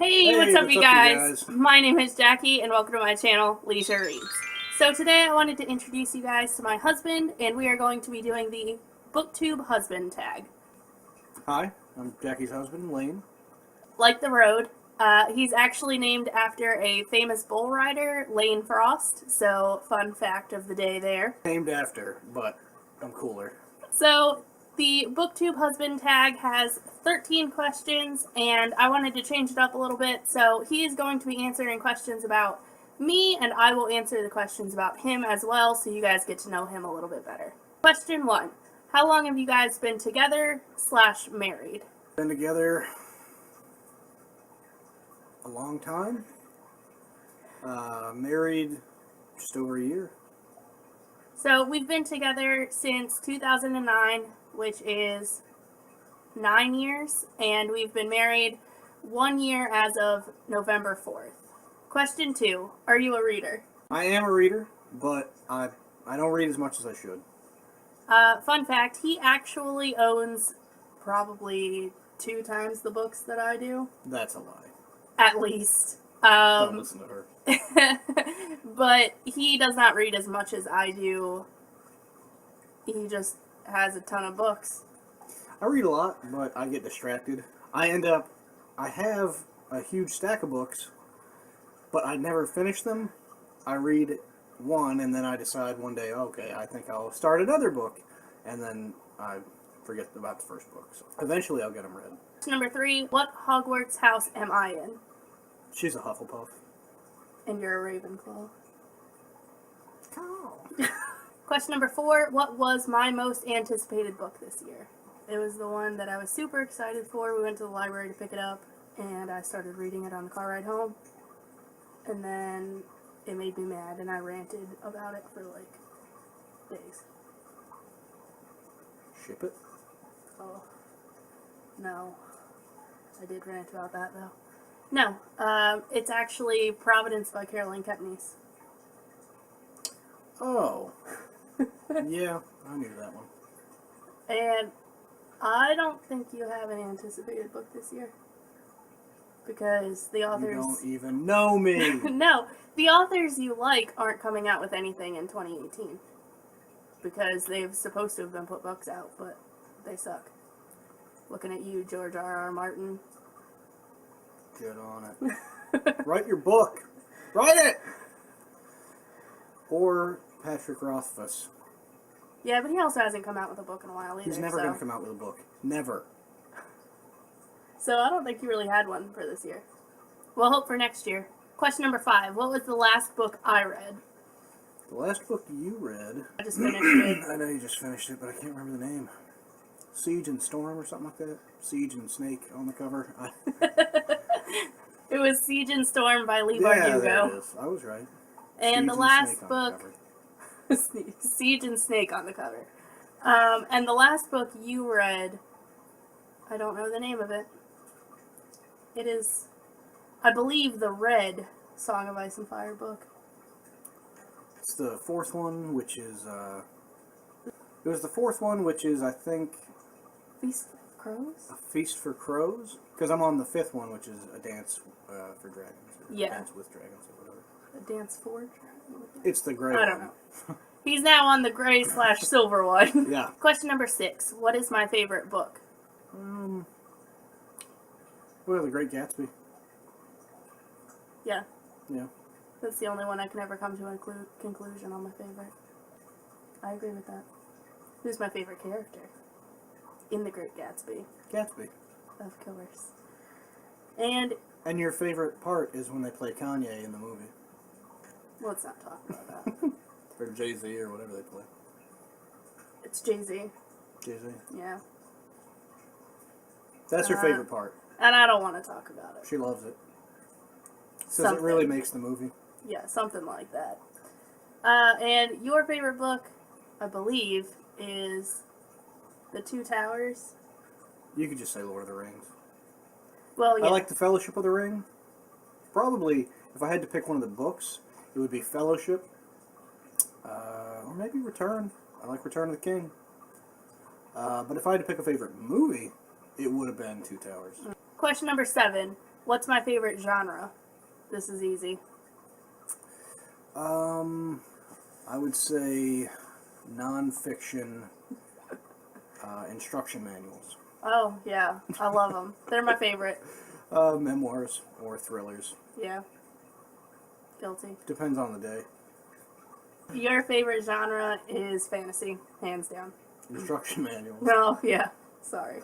Hey, what's up, you guys? My name is Jackie, and welcome to my channel, Myonna Reads. So today I wanted to introduce you guys to my husband, and we are going to be doing the Booktube husband tag. Hi, I'm Jackie's husband, Lane. Like the road, he's actually named after a famous bull rider, Lane Frost, so fun fact of the day there. Named after, but I'm cooler. So the Booktube husband tag has 13 questions, and I wanted to change it up a little bit, so he is going to be answering questions about me, and I will answer the questions about him as well, so you guys get to know him a little bit better. Question 1. How long have you guys been together/married? Been together a long time. Married just over a year. So we've been together since 2009, which is 9 years, and we've been married 1 year as of November 4th. Question 2. Are you a reader? I am a reader, but I don't read as much as I should. Fun fact, he actually owns probably 2 times the books that I do. That's a lie. At least. Don't listen to her. But he does not read as much as I do. He just has a ton of books. I read a lot, but I get distracted. I have a huge stack of books, but I never finish them. I read one, and then I decide one day, okay, I think I'll start another book, and then I forget about the first book. So eventually I'll get them read. Number 3, what Hogwarts house am I in? She's a Hufflepuff. And you're a Ravenclaw. Oh. Question number 4, what was my most anticipated book this year? It was the one that I was super excited for. We went to the library to pick it up, and I started reading it on the car ride home. And then it made me mad, and I ranted about it for, like, days. Ship it? Oh. No. I did rant about that, though. No. It's actually Providence by Caroline Kepnes. Oh. Yeah, I knew that one. And I don't think you have an anticipated book this year. Because the authors... You don't even know me! No, the authors you like aren't coming out with anything in 2018. Because they've supposed to have been put books out, but they suck. Looking at you, George R.R. Martin. Get on it. Write your book! Write it! Or Patrick Rothfuss. Yeah, but he also hasn't come out with a book in a while either. He's never going to come out with a book. Never. So I don't think you really had one for this year. We'll hope for next year. Question number 5. What was the last book I read? The last book you read... I just finished it. I know you just finished it, but I can't remember the name. Siege and Storm or something like that? Siege and Snake on the cover. It was Siege and Storm by Lee Yeah, Bardugo. there it is. I was right. And Siege the last Snake book... Siege and Snake on the cover. And the last book you read... I don't know the name of it. It is, I believe, the Red Song of Ice and Fire book. It's the fourth one, which is, it was the fourth one, which is, I think... Feast of Crows? A Feast for Crows? Because I'm on the fifth one, which is A Dance for Dragons. Or Yeah. Dance with Dragons, or whatever. A Dance for Dragons? It's the gray one. I don't know. He's now on the gray/silver one. Yeah. Question number 6. What is my favorite book? Well, The Great Gatsby. Yeah. Yeah. That's the only one I can ever come to a conclusion on my favorite. I agree with that. Who's my favorite character? In The Great Gatsby. Gatsby. Of course. And your favorite part is when they play Kanye in the movie. let's not talk about that. Or Jay-Z or whatever they play. It's Jay-Z. Jay-Z. Yeah. That's her favorite part. And I don't want to talk about it. She loves it. Says it really makes the movie. Yeah, something like that. And your favorite book, I believe, is The Two Towers. You could just say Lord of the Rings. Well, yeah. I like The Fellowship of the Ring. Probably, if I had to pick one of the books, it would be Fellowship. Or maybe Return. I like Return of the King. But if I had to pick a favorite movie, it would have been Two Towers. Question number 7. What's my favorite genre? This is easy. I would say nonfiction instruction manuals. Oh, yeah. I love them. They're my favorite. Memoirs or thrillers. Yeah. Guilty. Depends on the day. Your favorite genre is fantasy, hands down. Instruction manuals. No, yeah. Sorry.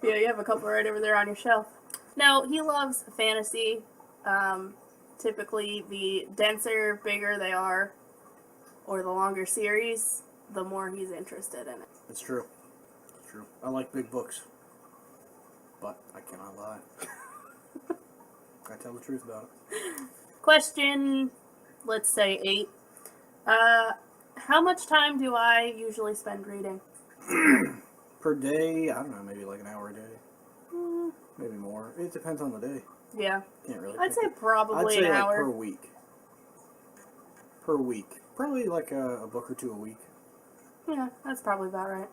Yeah, you have a couple right over there on your shelf. No, he loves fantasy. Typically, the denser, bigger they are, or the longer series, the more he's interested in it. It's true. It's true. I like big books. But I cannot lie. I tell the truth about it. Question, let's say 8. How much time do I usually spend reading? Per day, I don't know, maybe like an hour a day. Maybe more. It depends on the day. Yeah. Can't really. I'd say probably I'd say an like hour. per week. Per week. Probably like a book or two a week. Yeah, that's probably about right.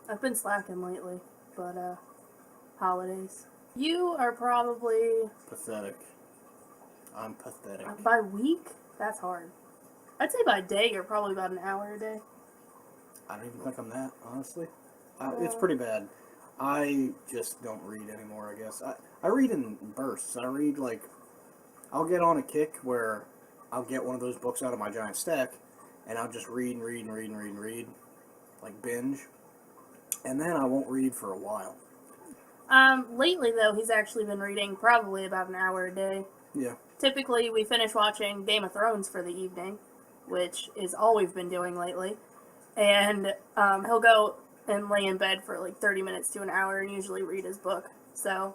I've been slacking lately, but holidays. You are probably Pathetic. I'm pathetic. by week. That's hard. I'd say by day you're probably about an hour a day. I don't even think I'm that, honestly. It's pretty bad. I just don't read anymore, I guess. I read in bursts. I read, like, I'll get on a kick where I'll get one of those books out of my giant stack, and I'll just read, like binge, and then I won't read for a while. Lately, though, he's actually been reading probably about an hour a day. Yeah. Typically, we finish watching Game of Thrones for the evening, which is all we've been doing lately. And he'll go and lay in bed for like 30 minutes to an hour and usually read his book. So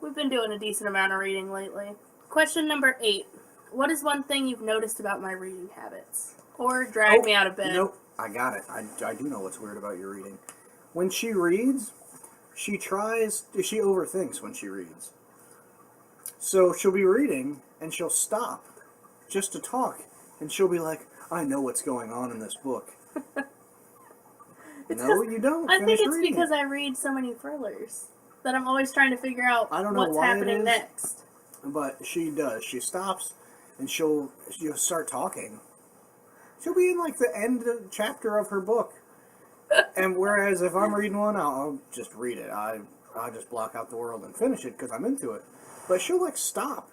we've been doing a decent amount of reading lately. Question number 8. What is one thing you've noticed about my reading habits? Or drag me out of bed? Nope. I got it. I do know what's weird about your reading. When she reads, she overthinks when she reads. So she'll be reading, and she'll stop just to talk. And she'll be like, I know what's going on in this book. No, you don't. I think Finish it's reading because it. I read so many thrillers that I'm always trying to figure out I don't know what's why it happening is. next. But she does. She stops, and she'll start talking. She'll be in, like, the end chapter of her book. And whereas if I'm reading one, I'll just read it. I just block out the world and finish it because I'm into it. But she'll, like, stop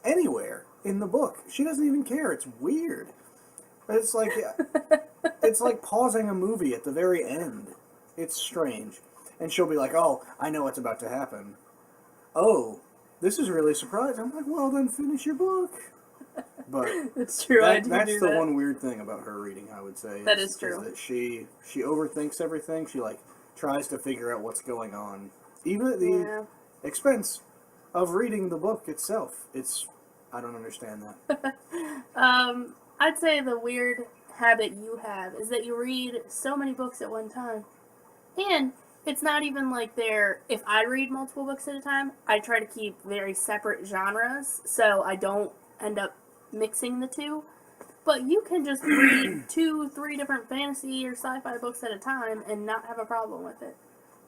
anywhere in the book. She doesn't even care. It's weird. It's like pausing a movie at the very end. It's strange. And she'll be like, oh, I know what's about to happen. Oh, this is really surprising. I'm like, well, then finish your book. But It's true. that's the one weird thing about her reading, I would say. That is true. Is that she overthinks everything. She, like, tries to figure out what's going on. Even at the expense of reading the book itself. I don't understand that. I'd say the weird habit you have is that you read so many books at one time. And it's not even like if I read multiple books at a time, I try to keep very separate genres so I don't end up mixing the two. But you can just read 2, 3 different fantasy or sci-fi books at a time and not have a problem with it.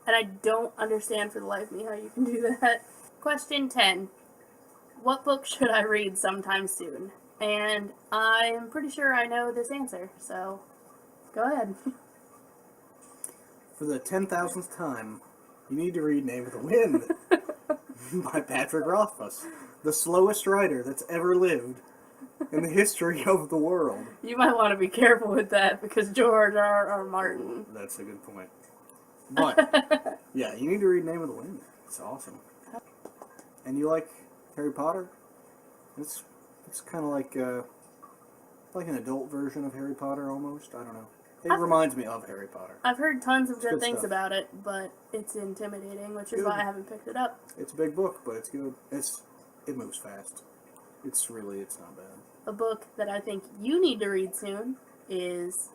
And I don't understand for the life of me how you can do that. Question 10. What book should I read sometime soon? And I'm pretty sure I know this answer, so go ahead. For the 10,000th time, you need to read Name of the Wind by Patrick Rothfuss, the slowest writer that's ever lived in the history of the world. You might want to be careful with that because George R. Martin. That's a good point. But, yeah, you need to read Name of the Wind. It's awesome. And you like Harry Potter? It's kind of like an adult version of Harry Potter almost. I don't know. It reminds me of Harry Potter. I've heard tons of good things stuff. about it, but it's intimidating, which is why I haven't picked it up. It's a big book, but it's good. It moves fast. It's not bad. A book that I think you need to read soon is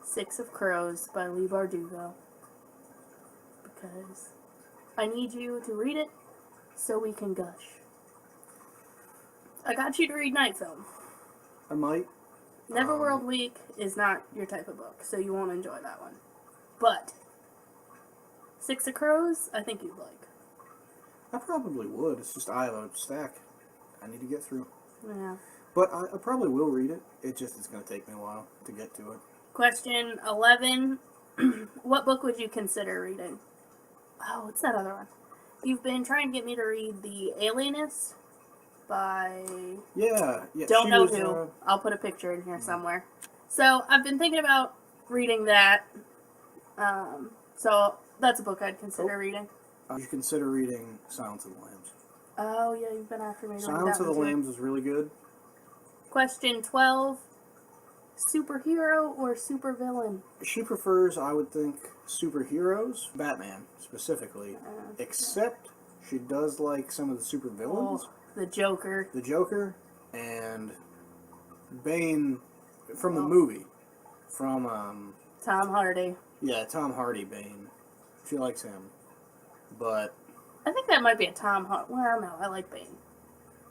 Six of Crows by Leigh Bardugo. Because I need you to read it so we can gush. I got you to read Night Film. I might. Neverworld Week is not your type of book, so you won't enjoy that one. But Six of Crows, I think you'd like. I probably would. It's just I have a stack I need to get through. Yeah. But I probably will read it. It just is going to take me a while to get to it. Question 11. What book would you consider reading? Oh, what's that other one? You've been trying to get me to read The Alienist by... Yeah. Don't know who. I'll put a picture in here somewhere. So, I've been thinking about reading that. So, that's a book I'd consider reading. You should consider reading Silence of the Lambs. Oh, yeah, you've been after me to read that Silence of the one, too. Lambs is really good. Question 12. Superhero or supervillain? She prefers, I would think, superheroes. Batman, specifically. Except she does like some of the supervillains. Oh, the Joker. The Joker and Bane from the movie. From, Tom Hardy. yeah, Tom Hardy Bane. She likes him. But I think that might be a Tom Hardy. Well, no, I like Bane.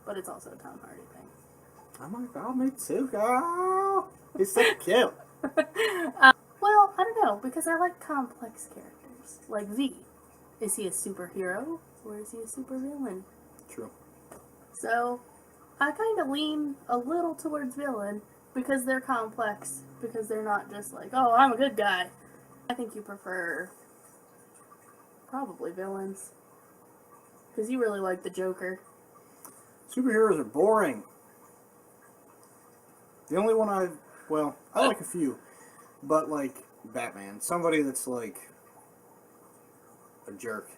But it's also a Tom Hardy thing. I'm like, oh, me too, girl. He's so cute. Well, I don't know, because I like complex characters. Like V. Is he a superhero, or is he a supervillain? True. So, I kind of lean a little towards villain, because they're complex. Because they're not just like, oh, I'm a good guy. I think you prefer probably villains. Because you really like the Joker. Superheroes are boring. The only one I like a few. But, like, Batman. Somebody that's, like, a jerk.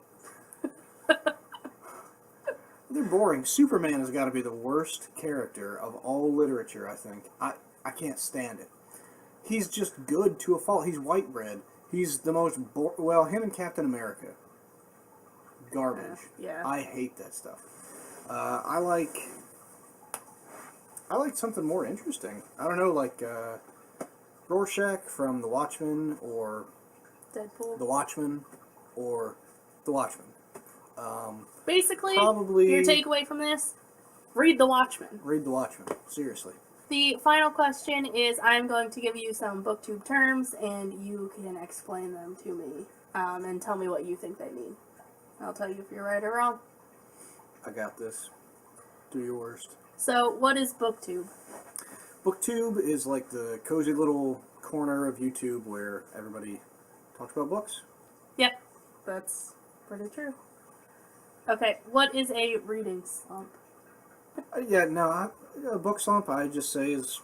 They're boring. Superman has got to be the worst character of all literature, I think. I can't stand it. He's just good to a fault. He's white bread. He's the most him and Captain America. Garbage. Yeah. I hate that stuff. I like something more interesting. I don't know, like Rorschach from The Watchmen, or Deadpool. The Watchmen, or The Watchmen. Basically, probably your takeaway from this, read The Watchmen. Read The Watchmen. Seriously. The final question is, I'm going to give you some Booktube terms, and you can explain them to me, and tell me what you think they mean. I'll tell you if you're right or wrong. I got this. Do your worst. So, what is Booktube? Booktube is like the cozy little corner of YouTube where everybody talks about books. Yep, that's pretty true. Okay, what is a reading slump? A book slump, I just say, is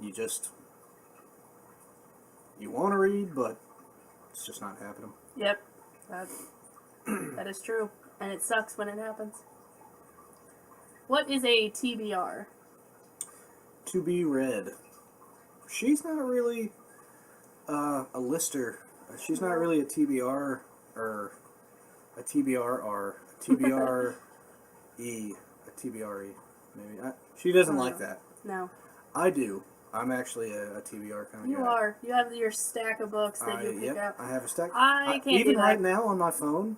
you want to read, but it's just not happening. Yep, that is true, and it sucks when it happens. What is a TBR? To be read. She's not really a lister. She's not really a TBR or a TBRR, a TBRE, a TBRE. Maybe she doesn't like that. No, I do. I'm actually a TBR kind of guy. you are. You have your stack of books that you pick up. I have a stack. I can't even do that. right now on my phone.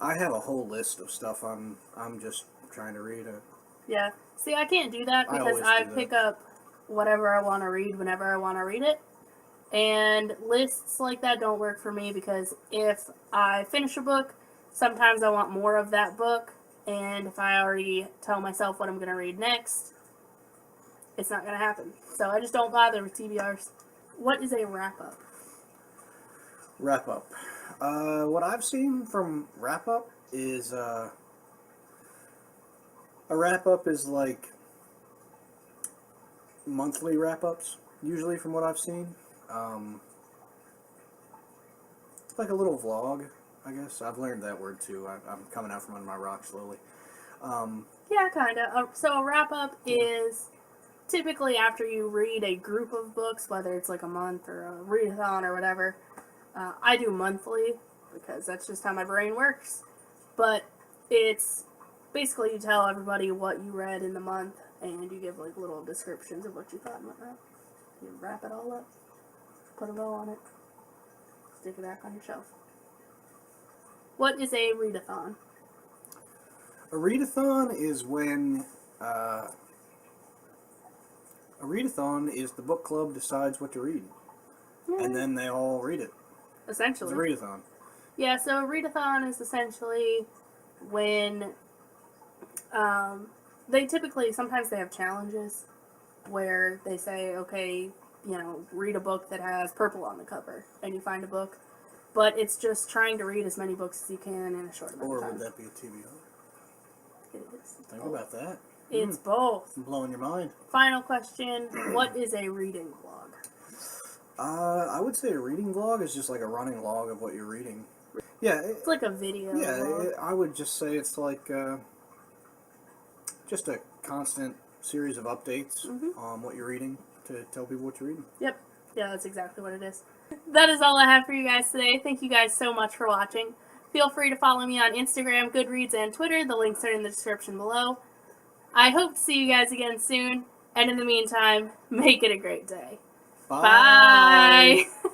I have a whole list of stuff I'm just trying to read. Yeah. See, I can't do that because I pick up whatever I want to read whenever I want to read it. And lists like that don't work for me because if I finish a book, sometimes I want more of that book. And if I already tell myself what I'm going to read next, it's not going to happen. So I just don't bother with TBRs. What is a wrap-up? Wrap-up. What I've seen from wrap-up is a wrap-up is like monthly wrap-ups, usually from what I've seen. It's like a little vlog, I guess. I've learned that word too. I'm coming out from under my rock slowly. Yeah, kind of. So a wrap-up is typically after you read a group of books, whether it's like a month or a readathon or whatever. I do monthly because that's just how my brain works. But it's basically you tell everybody what you read in the month and you give like little descriptions of what you thought and whatnot. You wrap it all up, put a bow on it, stick it back on your shelf. What is a readathon? A readathon is when a readathon is the book club decides what to read, and then they all read it. Essentially. It's a readathon. Yeah, so a readathon is essentially when sometimes they have challenges where they say, okay, read a book that has purple on the cover, and you find a book, but it's just trying to read as many books as you can in a short amount of time. Or would that be a TBR? It is. Think about that. It's both. I'm blowing your mind. Final question, what is a reading vlog? I would say a reading vlog is just like a running log of what you're reading. Yeah. It's like a video. Yeah, I would just say it's like just a constant series of updates on what you're reading to tell people what you're reading. Yep. Yeah, that's exactly what it is. That is all I have for you guys today. Thank you guys so much for watching. Feel free to follow me on Instagram, Goodreads, and Twitter. The links are in the description below. I hope to see you guys again soon. And in the meantime, make it a great day. Bye. Bye.